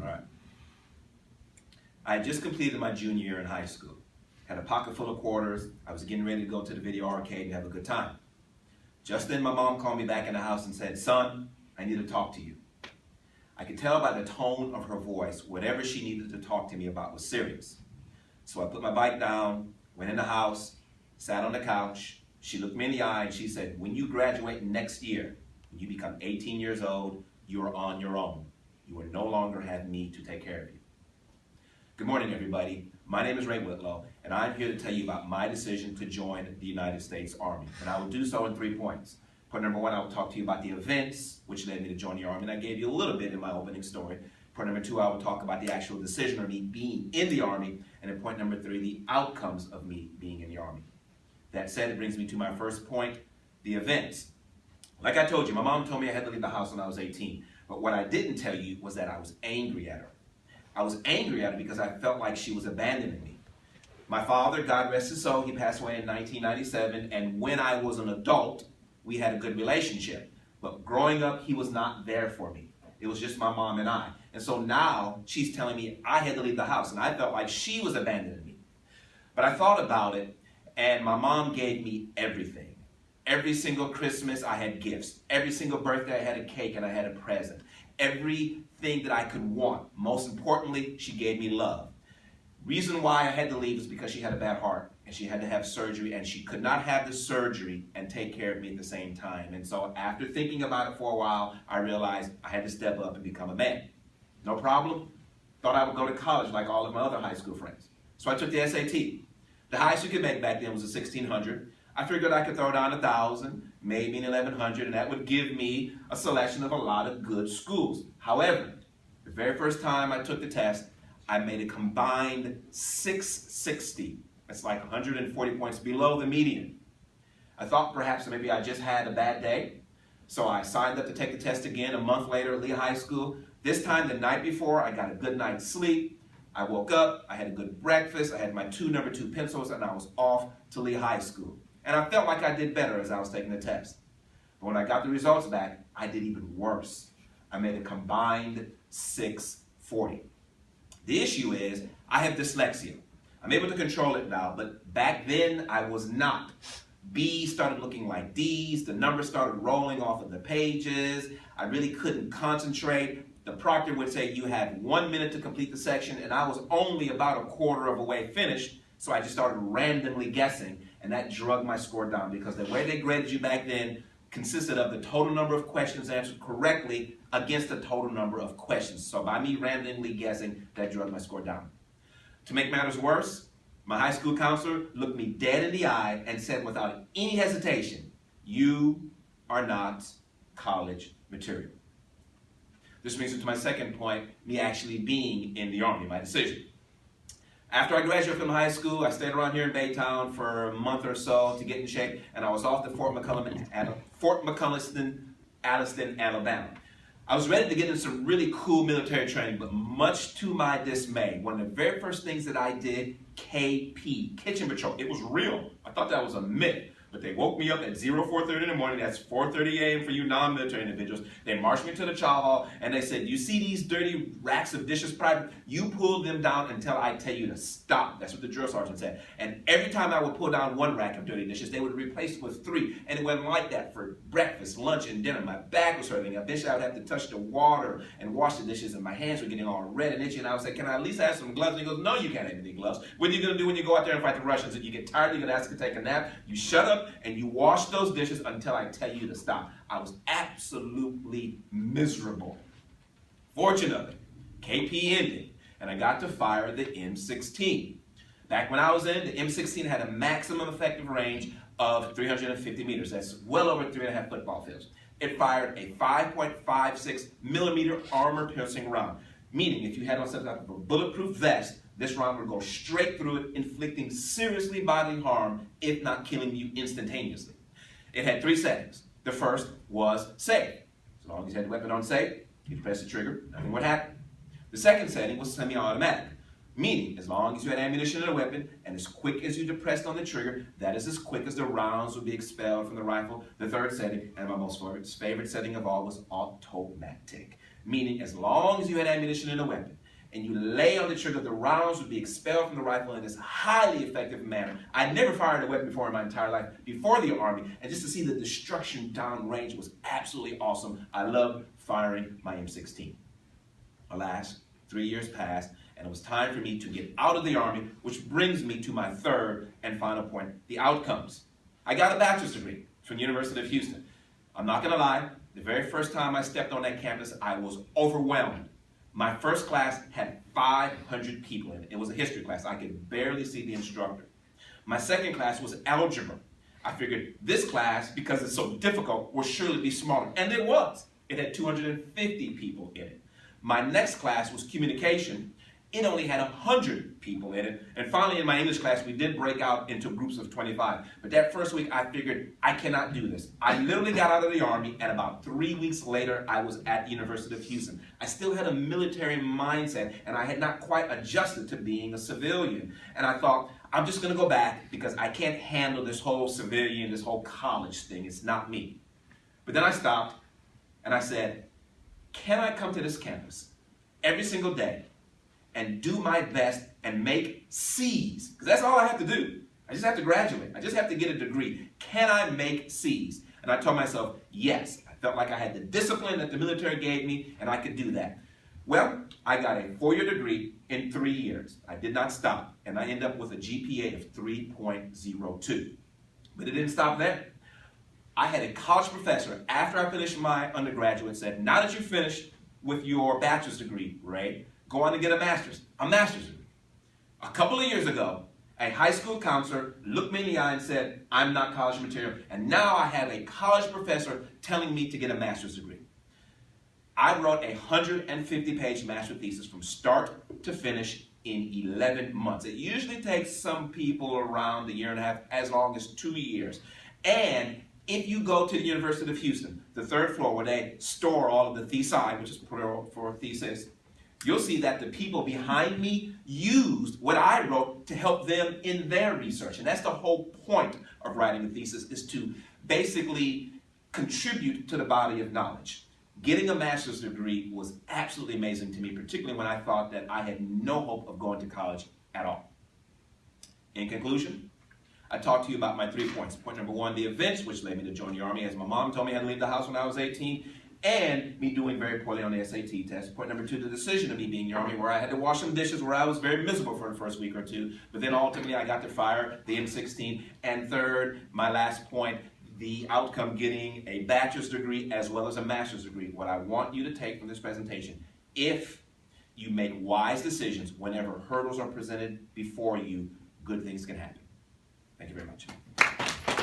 All right. I had just completed my junior year in high school. Had a pocket full of quarters. I was getting ready to go to the video arcade and have a good time. Just then my mom called me back in the house and said, "Son, I need to talk to you." I could tell by the tone of her voice, whatever she needed to talk to me about was serious. So I put my bike down, went in the house, sat on the couch. She looked me in the eye and she said, "When you graduate next year, when you become 18 years old, you are on your own. You will no longer have me to take care of you." Good morning, everybody. My name is Whitlow, and I'm here to tell you about my decision to join the United States Army. And I will do so in 3 points. Point number 1, I will talk to you about the events which led me to join the Army, and I gave you a little bit in my opening story. Point number 2, I will talk about the actual decision of me being in the Army, and then point number 3, the outcomes of me being in the Army. That said, it brings me to my first point, the events. Like I told you, my mom told me I had to leave the house when I was 18, but what I didn't tell you was that I was angry at her. I was angry at her because I felt like she was abandoning me. My father, God rest his soul, he passed away in 1997, and when I was an adult, we had a good relationship. But growing up, he was not there for me. It was just my mom and I. And so now she's telling me I had to leave the house, and I felt like she was abandoning me. But I thought about it, and my mom gave me everything. Every single Christmas, I had gifts. Every single birthday, I had a cake and I had a present. Everything that I could want. Most importantly, she gave me love. Reason why I had to leave is because she had a bad heart and she had to have surgery, and she could not have the surgery and take care of me at the same time. And so after thinking about it for a while, I realized I had to step up and become a man. No problem. Thought I would go to college like all of my other high school friends. So I took the SAT. The highest you could make back then was a 1600. I figured I could throw down 1,000, maybe an 1,100, and that would give me a selection of a lot of good schools. However, the very first time I took the test, I made a combined 660. That's like 140 points below the median. I thought perhaps maybe I just had a bad day, so I signed up to take the test again a month later at Lee High School. This time, the night before, I got a good night's sleep. I woke up, I had a good breakfast, I had my 2 number 2 pencils, and I was off to Lee High School. And I felt like I did better as I was taking the test. But when I got the results back, I did even worse. I made a combined 640. The issue is, I have dyslexia. I'm able to control it now, but back then I was not. B's started looking like D's, the numbers started rolling off of the pages, I really couldn't concentrate. The proctor would say, "You have 1 minute to complete the section," and I was only about a quarter of a way finished, so I just started randomly guessing, and that drug my score down because the way they graded you back then consisted of the total number of questions answered correctly against the total number of questions. So by me randomly guessing, that drug my score down. To make matters worse, my high school counselor looked me dead in the eye and said without any hesitation, "You are not college material." This brings me to my second point, me actually being in the Army, my decision. After I graduated from high school, I stayed around here in Baytown for a month or so to get in shape, and I was off to Fort McCulliston, Alabama. I was ready to get into some really cool military training, but much to my dismay, one of the very first things that I did, KP, Kitchen Patrol. It was real. I thought that was a myth. But they woke me up at 04:30 in the morning, that's 4:30 a.m. for you non-military individuals. They marched me to the chow hall and they said, "You see these dirty racks of dishes, Private? You pull them down until I tell you to stop." That's what the drill sergeant said. And every time I would pull down 1 rack of dirty dishes, they would replace it with 3. And it wasn't like that for breakfast, lunch, and dinner. My back was hurting. Eventually I would have to touch the water and wash the dishes, and my hands were getting all red and itchy. And I would say, "Can I at least have some gloves?" And he goes, "No, you can't have any gloves. What are you going to do when you go out there and fight the Russians? If you get tired, you're going to ask to take a nap. You shut up and you wash those dishes until I tell you to stop." I was absolutely miserable. Fortunately, KP ended, and I got to fire the M16. Back when I was in, the M16 had a maximum effective range of 350 meters. That's well over 3.5 football fields. It fired a 5.56 millimeter armor-piercing round, meaning if you had on some type of a bulletproof vest, this round would go straight through it, inflicting seriously bodily harm, if not killing you instantaneously. It had 3 settings. The first was safe. As long as you had the weapon on safe, you press the trigger, nothing would happen. The second setting was semi-automatic, meaning as long as you had ammunition in the weapon, and as quick as you depressed on the trigger, that is as quick as the rounds would be expelled from the rifle. The third setting, and my most favorite setting of all, was automatic. meaning as long as you had ammunition and a weapon, and you lay on the trigger, the rounds would be expelled from the rifle in this highly effective manner. I'd never fired a weapon before in my entire life, before the Army, and just to see the destruction downrange was absolutely awesome. I loved firing my M16. Alas, 3 years passed, and it was time for me to get out of the Army, which brings me to my third and final point, the outcomes. I got a bachelor's degree from the University of Houston. I'm not going to lie, the very first time I stepped on that campus, I was overwhelmed. My first class had 500 people in it. It was a history class. I could barely see the instructor. My second class was algebra. I figured this class, because it's so difficult, will surely be smaller. And it was. It had 250 people in it. My next class was communication. It only had 100 people in it. And finally, in my English class, we did break out into groups of 25. But that first week, I figured, I cannot do this. I literally got out of the Army, and about 3 weeks later, I was at the University of Houston. I still had a military mindset, and I had not quite adjusted to being a civilian. And I thought, I'm just going to go back because I can't handle this whole civilian, this whole college thing. It's not me. But then I stopped, and I said, can I come to this campus every single day and do my best and make C's? Because that's all I have to do. I just have to graduate. I just have to get a degree. Can I make C's? And I told myself, yes. I felt like I had the discipline that the military gave me, and I could do that. Well, I got a 4-year degree in 3 years. I did not stop, and I ended up with a GPA of 3.02. But it didn't stop there. I had a college professor, after I finished my undergraduate, said, now that you're finished with your bachelor's degree, Ray, go on and get a master's degree. A couple of years ago, a high school counselor looked me in the eye and said, I'm not college material. And now I have a college professor telling me to get a master's degree. I wrote a 150-page master thesis from start to finish in 11 months. It usually takes some people around a year and a half, as long as 2 years. And if you go to the University of Houston, the third floor where they store all of the thesis, which is plural for thesis, you'll see that the people behind me used what I wrote to help them in their research. And that's the whole point of writing a thesis, is to basically contribute to the body of knowledge. Getting a master's degree was absolutely amazing to me, particularly when I thought that I had no hope of going to college at all. In conclusion, I talked to you about my 3 points. Point number 1, the events which led me to join the Army, as my mom told me I had to leave the house when I was 18, and me doing very poorly on the SAT test. Point number 2, the decision of me being in the Army, where I had to wash some dishes, where I was very miserable for the first week or two, but then ultimately I got to fire the M16. And third, my last point, the outcome, getting a bachelor's degree as well as a master's degree. What I want you to take from this presentation, if you make wise decisions whenever hurdles are presented before you, good things can happen. Thank you very much.